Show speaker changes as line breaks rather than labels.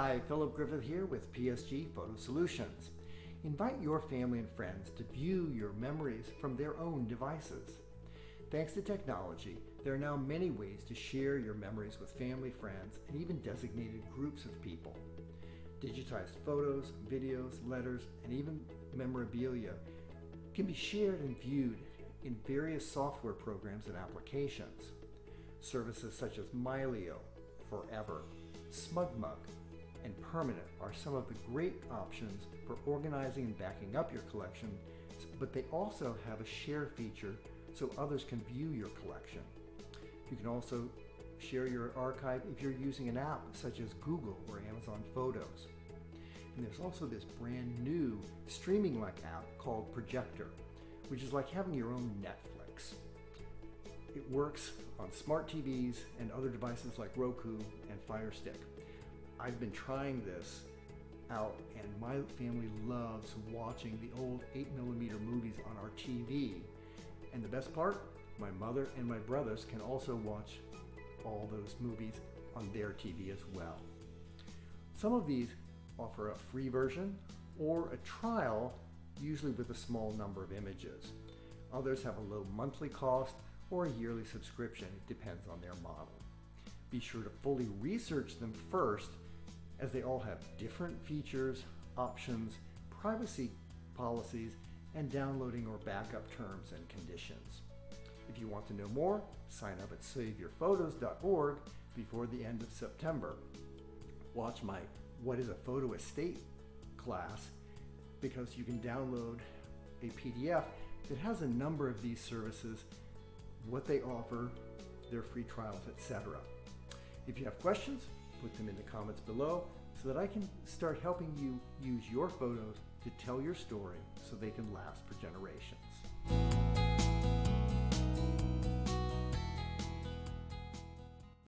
Hi, Philip Griffith here with PSG Photo Solutions. Invite your family and friends to view your memories from their own devices. Thanks to technology, there are now many ways to share your memories with family, friends, and even designated groups of people. Digitized photos, videos, letters, and even memorabilia can be shared and viewed in various software programs and applications. Services such as Mylio, Forever, SmugMug, and Permanent are some of the great options for organizing and backing up your collection, but they also have a share feature so others can view your collection. You can also share your archive if you're using an app such as Google or Amazon Photos. And there's also this brand new streaming-like app called Projector, which is like having your own Netflix. It works on smart TVs and other devices like Roku and Fire Stick. I've been trying this out and my family loves watching the old 8mm movies on our TV. And the best part, my mother and my brothers can also watch all those movies on their TV as well. Some of these offer a free version or a trial, usually with a small number of images. Others have a low monthly cost or a yearly subscription. It depends on their model. Be sure to fully research them first, as they all have different features, options, privacy policies, and downloading or backup terms and conditions. If you want to know more, sign up at saveyourphotos.org before the end of September. Watch my What is a Photo Estate class, because you can download a PDF that has a number of these services, what they offer, their free trials, etc. If you have questions, put them in the comments below so that I can start helping you use your photos to tell your story so they can last for generations.